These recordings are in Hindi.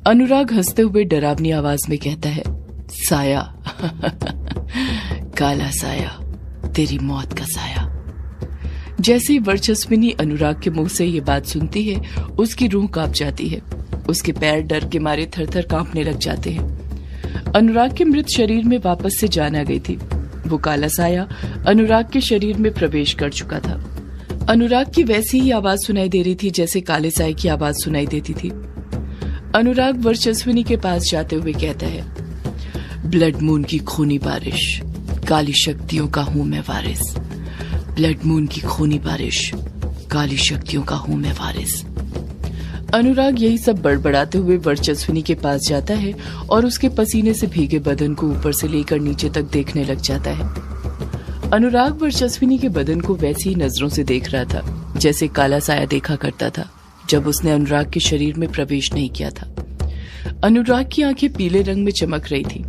अनुराग हंसते हुए डरावनी आवाज में कहता है, साया काला साया, तेरी मौत का साया। जैसे ही वर्चस्विनी अनुराग के मुंह से ये बात सुनती है, उसकी रूह कांप जाती है। उसके पैर डर के मारे थर-थर कांपने लग जाते हैं। अनुराग के मृत शरीर में वापस से जान आ गई थी। वो काला साया अनुराग के शरीर में प्रवेश कर चुका था। अनुराग की वैसी ही आवाज सुनाई दे रही थी जैसे काले साए की आवाज सुनाई देती थी। अनुराग वर्चस्विनी के पास जाते हुए कहता है, ब्लड मून की खूनी बारिश, काली शक्तियों का हूं मैं वारिस। ब्लड मून की खूनी बारिश, काली शक्तियों का हूं मैं वारिस। अनुराग यही सब बड़बड़ाते हुए वर्चस्विनी के पास जाता है और उसके पसीने से भीगे बदन को ऊपर से लेकर नीचे तक देखने लग जाता है। अनुराग वर्चस्विनी के बदन को वैसी ही नजरों से देख रहा था जैसे काला साया देखा करता था जब उसने अनुराग के शरीर में प्रवेश नहीं किया था। अनुराग की आंखें पीले रंग में चमक रही थी,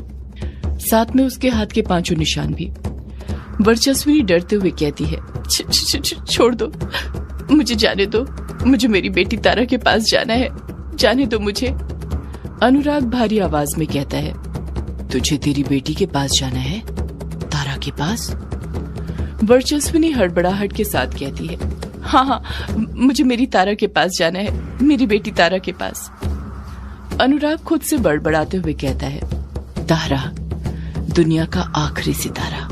साथ में उसके हाथ के 5 निशान भी। वर्चस्विनी डरते हुए कहती है, छोड़ दो, मुझे जाने दो, मुझे मेरी बेटी तारा के पास जाना है, जाने दो मुझे। अनुराग भारी आवाज में कहता है, तुझे तेरी बेटी के पास जाना है? तारा के पास? वर्चस्विनी हड़बड़ाहट के साथ कहती है, हाँ, मुझे मेरी तारा के पास जाना है, मेरी बेटी तारा के पास। अनुराग खुद से बड़बड़ाते हुए कहता है, तारा, दुनिया का आखिरी सितारा,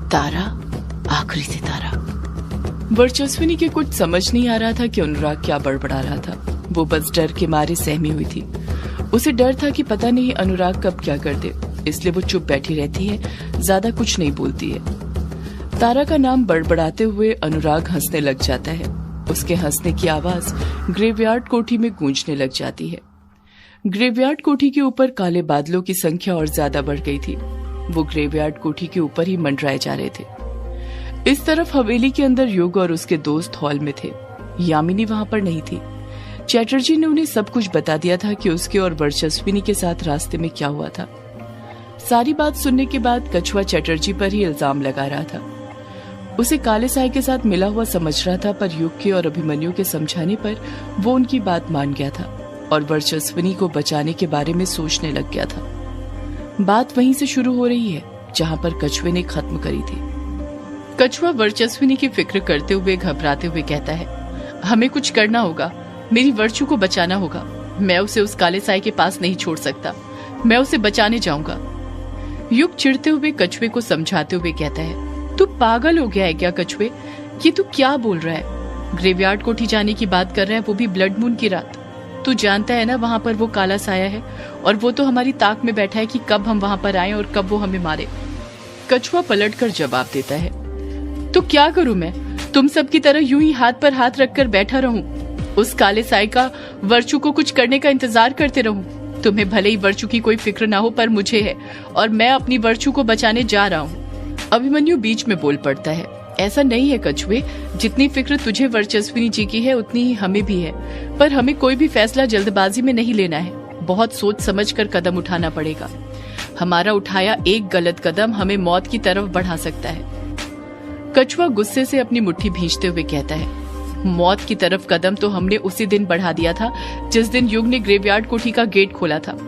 तारा, आखिरी सितारा। वर्चस्विनी के कुछ समझ नहीं आ रहा था कि अनुराग क्या बड़बड़ा रहा था। वो बस डर के मारे सहमी हुई थी। उसे डर था कि पता नहीं अनुराग कब क्या कर दे, इसलिए वो चुप बैठी रहती है, ज्यादा कुछ नहीं बोलती है। तारा का नाम बड़बड़ाते हुए अनुराग हंसने लग जाता है। उसके हंसने की आवाज ग्रेवयार्ड कोठी में गूंजने लग जाती है। ग्रेवयार्ड कोठी के ऊपर काले बादलों की संख्या और ज्यादा बढ़ गई थी। वो ग्रेवयार्ड कोठी के ऊपर ही मंडराए जा रहे थे। इस तरफ हवेली के अंदर युग और उसके दोस्त हॉल में थे। यामिनी वहां पर नहीं थी। चैटर्जी ने उन्हें सब कुछ बता दिया था कि उसके और वर्चस्विनी के साथ रास्ते में क्या हुआ था। सारी बात सुनने के बाद कछुआ चैटर्जी पर ही इल्जाम लगा रहा था। उसे काले साए के साथ मिला हुआ समझ रहा था, पर युग के और अभिमन्यु के समझाने पर वो उनकी बात मान गया था और वर्चस्विनी को बचाने के बारे में सोचने लग गया था। बात वहीं से शुरू हो रही है जहां पर कछुए ने खत्म करी थी। कछुआ वर्चस्विनी की फिक्र करते हुए घबराते हुए कहता है, हमें कुछ करना होगा, मेरी वर्चू को बचाना होगा। मैं उसे उस काले साए के पास नहीं छोड़ सकता, मैं उसे बचाने जाऊंगा। युग चिढ़ते हुए कछुए को समझाते हुए कहता है, तू पागल हो गया है क्या कछुए? ये तू क्या बोल रहा है? ग्रेवयार्ड कोठी जाने की बात कर रहा है, वो भी ब्लड मून की रात। तू जानता है ना वहां पर वो काला साया है और वो तो हमारी ताक में बैठा है कि कब हम वहां पर आए और कब वो हमें मारे। कछुआ पलटकर जवाब देता है, तो क्या करूं मैं? तुम सबकी तरह यूं ही हाथ पर हाथ रखकर बैठा रहूं? उस काले साए का वर्चू को कुछ करने का इंतजार करते रहूं? तुम्हें भले ही वर्चू की कोई फिक्र ना हो, पर मुझे है और मैं अपनी वर्चू को बचाने जा रहा हूं। अभिमन्यु बीच में बोल पड़ता है, ऐसा नहीं है कछुए, जितनी फिक्र तुझे वर्चस्विनी जी की है उतनी ही हमें भी है, पर हमें कोई भी फैसला जल्दबाजी में नहीं लेना है। बहुत सोच समझकर कदम उठाना पड़ेगा। हमारा उठाया एक गलत कदम हमें मौत की तरफ बढ़ा सकता है। कछुआ गुस्से से अपनी मुट्ठी भींचते हुए कहता है, मौत की तरफ कदम तो हमने उसी दिन बढ़ा दिया था जिस दिन युग ने ग्रेवयार्ड कोठी का गेट खोला था।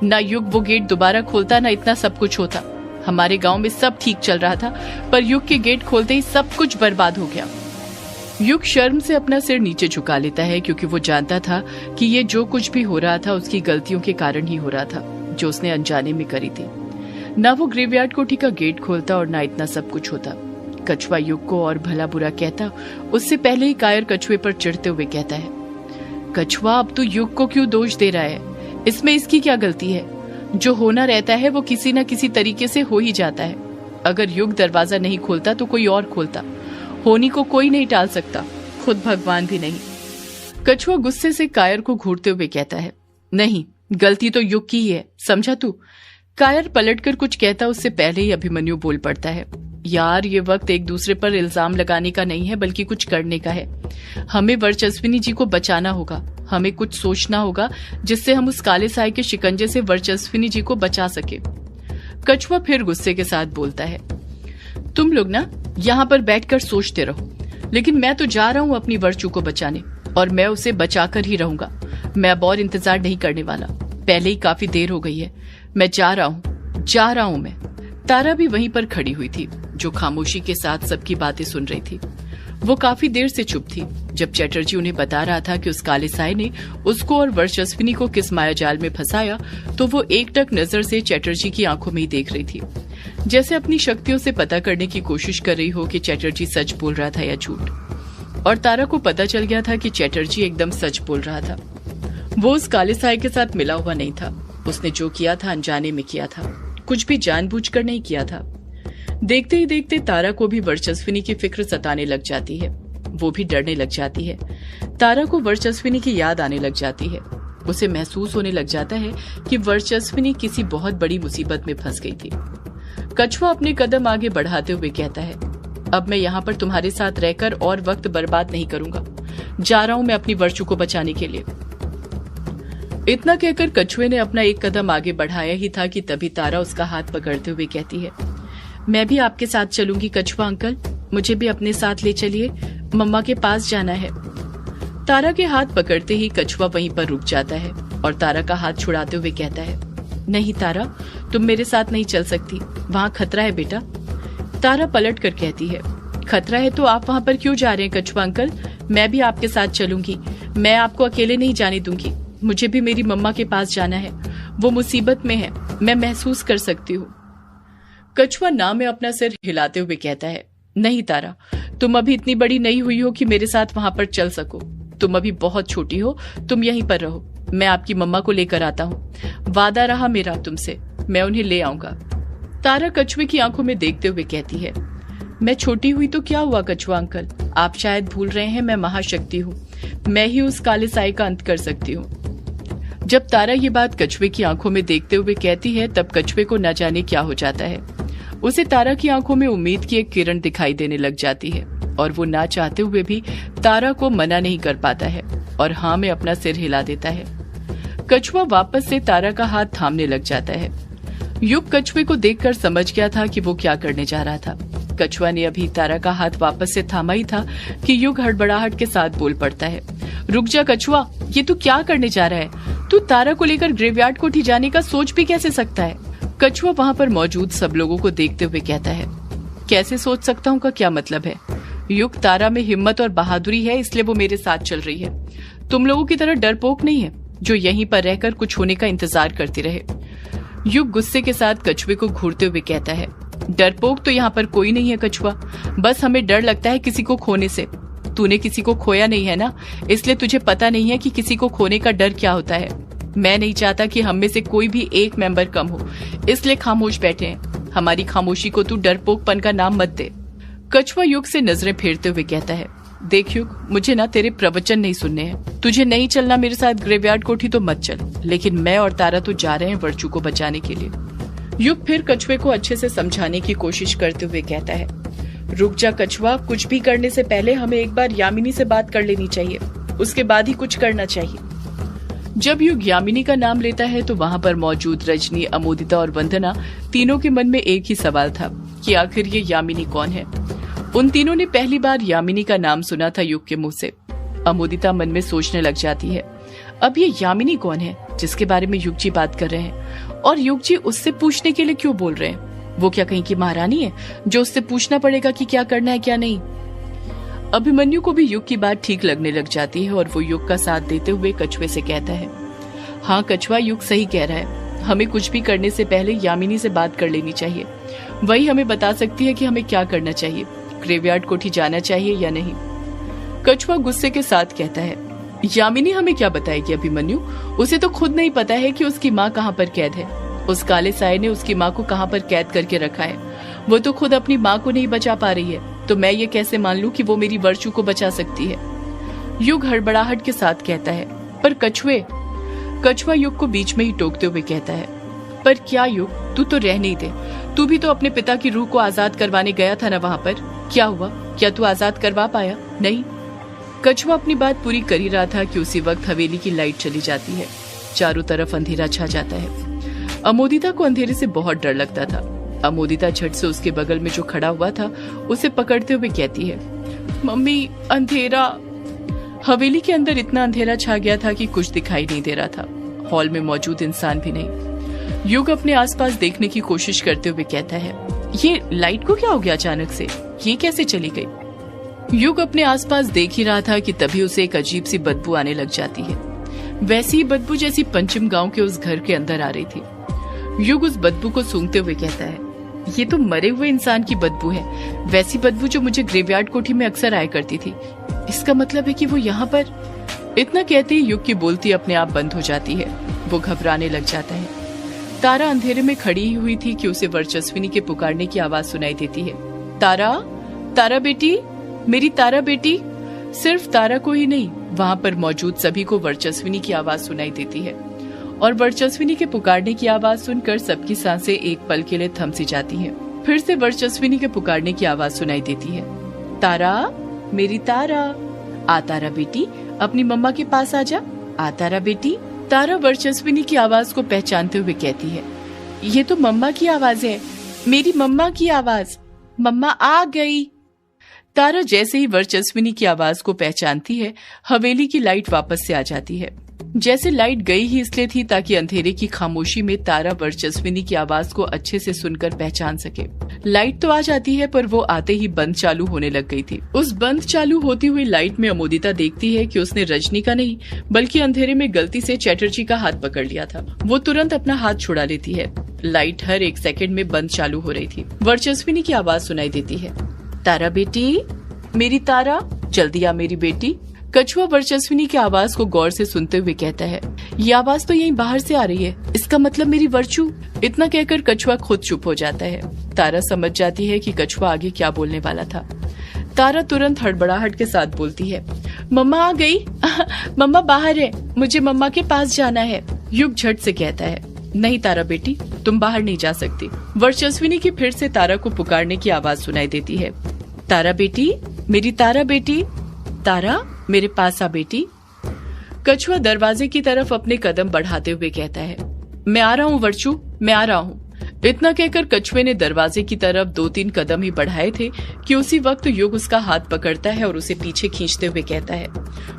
ना युग वो गेट दोबारा खोलता, ना इतना सब कुछ होता। हमारे गांव में सब ठीक चल रहा था, पर युग के गेट खोलते ही सब कुछ बर्बाद हो गया। युग शर्म से अपना सिर नीचे झुका लेता है, क्योंकि वो जानता था कि ये जो कुछ भी हो रहा था उसकी गलतियों के कारण ही हो रहा था, जो उसने अनजाने में करी थी। ना वो ग्रेवयार्ड कोठी का गेट खोलता और ना इतना सब कुछ होता। कछुआ युग को और भला बुरा कहता उससे पहले ही कायर कछुए पर चिढ़ते हुए कहता है, कछुआ, अब तू युग को क्यों दोष दे रहा है? इसमें इसकी क्या गलती है? जो होना रहता है वो किसी न किसी तरीके से हो ही जाता है। अगर युग दरवाजा नहीं खोलता तो कोई और खोलता। होनी को कोई नहीं टाल सकता, खुद भगवान भी नहीं। कछुआ गुस्से से कायर को घूरते हुए कहता है, नहीं, गलती तो युग की ही है, समझा तू? कायर पलटकर कुछ कहता उससे पहले ही अभिमन्यु बोल पड़ता है, यार, ये वक्त एक दूसरे पर इल्जाम लगाने का नहीं है, बल्कि कुछ करने का है। हमें वर्चस्विनी जी को बचाना होगा। हमें कुछ सोचना होगा जिससे हम उस काले साए के शिकंजे से वर्चस्विनी जी को बचा सके। कछुआ फिर गुस्से के साथ बोलता है, तुम लोग ना यहाँ पर बैठकर सोचते रहो, लेकिन मैं तो जा रहा हूँ अपनी वर्चू को बचाने, और मैं उसे बचाकर ही रहूंगा। मैं अब और इंतजार नहीं करने वाला, पहले ही काफी देर हो गई है। मैं जा रहा हूँ मैं। तारा भी वहीं पर खड़ी हुई थी, जो खामोशी के साथ सबकी बातें सुन रही थी। वो काफी देर से चुप थी। जब चैटर्जी उन्हें बता रहा था कि उस काले साए ने उसको और वर्चस्विनी को किस मायाजाल में फंसाया, तो वो एकटक नजर से चैटर्जी की आंखों में ही देख रही थी, जैसे अपनी शक्तियों से पता करने की कोशिश कर रही हो कि चैटर्जी सच बोल रहा था या झूठ। और तारा को पता चल गया था कि चैटर्जी एकदम सच बोल रहा था। वो उस काले साए के साथ मिला हुआ नहीं था। उसने जो किया था अनजाने में किया था, कुछ भी जानबूझकर नहीं किया था। देखते ही देखते तारा को भी वर्चस्विनी की फिक्र सताने लग जाती है। वो भी डरने लग जाती है। तारा को वर्चस्विनी की याद आने लग जाती है। उसे महसूस होने लग जाता है कि वर्चस्विनी किसी बहुत बड़ी मुसीबत में फंस गई थी। कछुआ अपने कदम आगे बढ़ाते हुए कहता है, अब मैं यहाँ पर तुम्हारे साथ रहकर और वक्त बर्बाद नहीं करूंगा। जा रहा हूँ मैं अपनी वर्चू को बचाने के लिए। इतना कहकर कछुए ने अपना एक कदम आगे बढ़ाया ही था कि तभी तारा उसका हाथ पकड़ते हुए कहती है, मैं भी आपके साथ चलूंगी कछुआ अंकल, मुझे भी अपने साथ ले चलिए, मम्मा के पास जाना है। तारा के हाथ पकड़ते ही कछुआ वहीं पर रुक जाता है और तारा का हाथ छुड़ाते हुए कहता है, नहीं तारा, तुम मेरे साथ नहीं चल सकती, वहाँ खतरा है बेटा। तारा पलट कर कहती है, खतरा है तो आप वहाँ पर क्यों जा रहे हैं कछुआ अंकल? मैं भी आपके साथ चलूंगी, मैं आपको अकेले नहीं जाने दूंगी। मुझे भी मेरी मम्मा के पास जाना है, वो मुसीबत में है, मैं महसूस कर सकती हूँ। कछुआ ना में अपना सिर हिलाते हुए कहता है, नहीं तारा, तुम अभी इतनी बड़ी नहीं हुई हो कि मेरे साथ वहां पर चल सको। तुम अभी बहुत छोटी हो, तुम यहीं पर रहो, मैं आपकी मम्मा को लेकर आता हूँ। वादा रहा मेरा तुमसे, मैं उन्हें ले आऊंगा। तारा कछुए की आंखों में देखते हुए कहती है, मैं छोटी हुई तो क्या हुआ कछुआ अंकल, आप शायद भूल रहे हैं मैं महाशक्ति हूँ, मैं ही उस काले साए का अंत कर सकती हूँ। जब तारा ये बात कछुए की आंखों में देखते हुए कहती है, तब कछुए को न जाने क्या हो जाता है। उसे तारा की आंखों में उम्मीद की एक किरण दिखाई देने लग जाती है और वो ना चाहते हुए भी तारा को मना नहीं कर पाता है और हाँ में अपना सिर हिला देता है। कछुआ वापस से तारा का हाथ थामने लग जाता है। युग कछुए को देखकर समझ गया था कि वो क्या करने जा रहा था। कछुआ ने अभी तारा का हाथ वापस से थामा ही था कि युग हड़बड़ाहट के साथ बोल पड़ता है, रुक जा कछुआ, ये तू क्या करने जा रहा है? तू तारा को लेकर ग्रेवयार्ड कोठी जाने का सोच भी कैसे सकता है? कछुआ वहाँ पर मौजूद सब लोगों को देखते हुए कहता है, कैसे सोच सकता हूँ का क्या मतलब है? युग तारा में हिम्मत और बहादुरी है, इसलिए वो मेरे साथ चल रही है। तुम लोगों की तरह डरपोक नहीं है जो यहीं पर रहकर कुछ होने का इंतजार करती रहे। युग गुस्से के साथ कछुए को घूरते हुए कहता है, डरपोक तो यहाँ पर कोई नहीं है कछुआ, बस हमें डर लगता है किसी को खोने से। तूने किसी को खोया नहीं है ना, इसलिए तुझे पता नहीं है कि किसी को खोने का डर क्या होता है। मैं नहीं चाहता कि हम में से कोई भी एक मेंबर कम हो, इसलिए खामोश बैठे हैं। हमारी खामोशी को तू डरपोकपन का नाम मत दे। कछुआ युग से नजरें फेरते हुए कहता है, देख युग, मुझे ना तेरे प्रवचन नहीं सुनने हैं। तुझे नहीं चलना मेरे साथ ग्रेवयार्ड कोठी तो मत चल, लेकिन मैं और तारा तो जा रहे हैं वर्चू को बचाने के लिए। युग फिर कछुए को अच्छे से समझाने की कोशिश करते हुए कहता है, रुक जा कछुआ, कुछ भी करने से पहले हमें एक बार यामिनी से बात कर लेनी चाहिए, उसके बाद ही कुछ करना चाहिए। जब युग यामिनी का नाम लेता है तो वहाँ पर मौजूद रजनी, अमोदिता और वंदना तीनों के मन में एक ही सवाल था कि आखिर ये यामिनी कौन है। उन तीनों ने पहली बार यामिनी का नाम सुना था युग के मुंह से। अमोदिता मन में सोचने लग जाती है, अब ये यामिनी कौन है जिसके बारे में युग जी बात कर रहे हैं, और युग जी उससे पूछने के लिए क्यों बोल रहे हैं? वो क्या कहीं की महारानी है जो उससे पूछना पड़ेगा कि क्या करना है क्या नहीं? अभिमन्यु को भी युग की बात ठीक लगने लग जाती है और वो युग का साथ देते हुए कछुए से कहता है, हाँ कछुआ, युग सही कह रहा है, हमें कुछ भी करने से पहले यामिनी से बात कर लेनी चाहिए। वही हमें बता सकती है कि हमें क्या करना चाहिए, ग्रेवयार्ड कोठी जाना चाहिए या नहीं। कछुआ गुस्से के साथ कहता है, यामिनी हमें क्या बताएगी अभिमन्यु? उसे तो खुद नहीं पता है कि उसकी माँ कहाँ पर कैद है। उस काले साए ने उसकी माँ को कहाँ पर कैद करके रखा है। वो तो खुद अपनी माँ को नहीं बचा पा रही है, तो मैं ये कैसे मान लूं कि वो मेरी वर्चू को बचा सकती है? युग हड़बड़ाहट के साथ कहता है, पर कछुए। कछुआ युग को बीच में ही टोकते हुए कहता है, पर क्या युग, तू तो रह नहीं दे, तू भी तो अपने पिता की रूह को आजाद करवाने गया था ना वहाँ पर। क्या हुआ, क्या तू आजाद करवा पाया? नहीं। कछुआ अपनी बात पूरी कर ही रहा था कि उसी वक्त हवेली की लाइट चली जाती है। चारों तरफ अंधेरा छा जाता है। अमोदिता को अंधेरे से बहुत डर लगता था। अमोदिता झट से उसके बगल में जो खड़ा हुआ था उसे पकड़ते हुए कहती है, मम्मी अंधेरा। हवेली के अंदर इतना अंधेरा छा गया था कि कुछ दिखाई नहीं दे रहा था। हॉल में मौजूद इंसान भी नहीं। युग अपने आसपास देखने की कोशिश करते हुए कहता है, ये लाइट को क्या हो गया अचानक से, ये कैसे चली गई? युग अपने आसपास देख ही रहा था कि तभी उसे एक अजीब सी बदबू आने लग जाती है। वैसी ही बदबू जैसी पंचम गांव के उस घर के अंदर आ रही थी। युग उस बदबू को सूंघते हुए कहता है, ये तो मरे हुए इंसान की बदबू है, वैसी बदबू जो मुझे ग्रेवयार्ड कोठी में अक्सर आया करती थी। इसका मतलब है कि वो यहाँ पर। इतना कहते ही युग की बोलती अपने आप बंद हो जाती है। वो घबराने लग जाता है। तारा अंधेरे में खड़ी ही हुई थी कि उसे वर्चस्विनी के पुकारने की आवाज सुनाई देती है। तारा, तारा बेटी, मेरी तारा बेटी। सिर्फ तारा को ही नहीं, वहाँ पर मौजूद सभी को वर्चस्विनी की आवाज सुनाई देती है। और वर्चस्विनी के पुकारने की आवाज सुनकर सबकी सांसें एक पल के लिए थम सी जाती हैं। फिर से वर्चस्विनी के पुकारने की आवाज सुनाई देती है। तारा, मेरी तारा, आ तारा बेटी, अपनी मम्मा के पास आ जा, आ तारा बेटी। तारा वर्चस्विनी की आवाज को पहचानते हुए कहती है, ये तो मम्मा की आवाज है, मेरी मम्मा की आवाज, मम्मा आ गई। तारा जैसे ही वर्चस्विनी की आवाज को पहचानती है, हवेली की लाइट वापस से आ जाती है। जैसे लाइट गई ही इसलिए थी ताकि अंधेरे की खामोशी में तारा वर्चस्विनी की आवाज को अच्छे से सुनकर पहचान सके। लाइट तो आ जाती है, पर वो आते ही बंद चालू होने लग गई थी। उस बंद चालू होती हुई लाइट में अमोदिता देखती है कि उसने रजनी का नहीं बल्कि अंधेरे में गलती से चैटर्जी का हाथ पकड़ लिया था। वो तुरंत अपना हाथ छुड़ा लेती है। लाइट हर एक सेकंड में बंद चालू हो रही थी। वर्चस्विनी की आवाज सुनाई देती है, तारा बेटी, मेरी तारा, जल्दी आ मेरी बेटी। कछुआ वर्चस्विनी की आवाज को गौर से सुनते हुए कहता है, ये आवाज तो यहीं बाहर से आ रही है, इसका मतलब मेरी वर्चू। इतना कहकर कछुआ खुद चुप हो जाता है। तारा समझ जाती है कि कछुआ आगे क्या बोलने वाला था। तारा तुरंत हड़बड़ाहट के साथ बोलती है, मम्मा आ गई, मम्मा बाहर है, मुझे मम्मा के पास जाना है। युग झट से कहता है, नहीं तारा बेटी, तुम बाहर नहीं जा सकती। वर्चस्विनी की फिर से तारा को पुकारने की आवाज सुनाई देती है, तारा बेटी, मेरी तारा बेटी, तारा मेरे पास आ बेटी। कछुआ दरवाजे की तरफ अपने कदम बढ़ाते हुए कहता है, मैं आ रहा हूँ वर्चू, मैं आ रहा हूँ। इतना कहकर कछुए ने दरवाजे की तरफ 2-3 कदम ही बढ़ाए थे कि उसी वक्त युग उसका हाथ पकड़ता है और उसे पीछे खींचते हुए कहता है,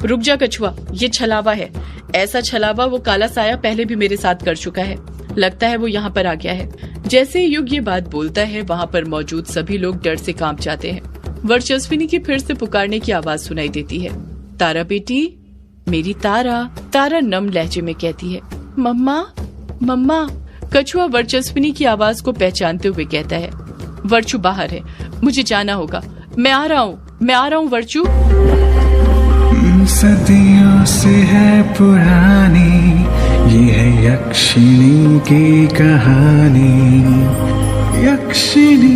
रुक जा कछुआ, ये छलावा है। ऐसा छलावा वो काला साया पहले भी मेरे साथ कर चुका है, लगता है वो यहाँ पर आ गया है। जैसे युग ये बात बोलता है, वहाँ पर मौजूद सभी लोग डर से कांप जाते हैं। वर्चस्विनी की फिर से पुकारने की आवाज सुनाई देती है, तारा बेटी, मेरी तारा। तारा नम लहजे में कहती है, मम्मा, मम्मा। कछुआ वर्चस्विनी की आवाज को पहचानते हुए कहता है, वर्चू बाहर है, मुझे जाना होगा, मैं आ रहा हूँ, मैं आ रहा हूँ वर्चू। सदियों से है पुरानी ये है यक्षिणी की कहानी। यक्षिणी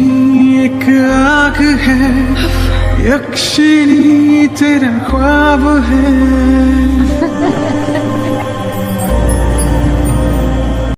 एक आग है, यक्षिणी तेरा ख्वाब है।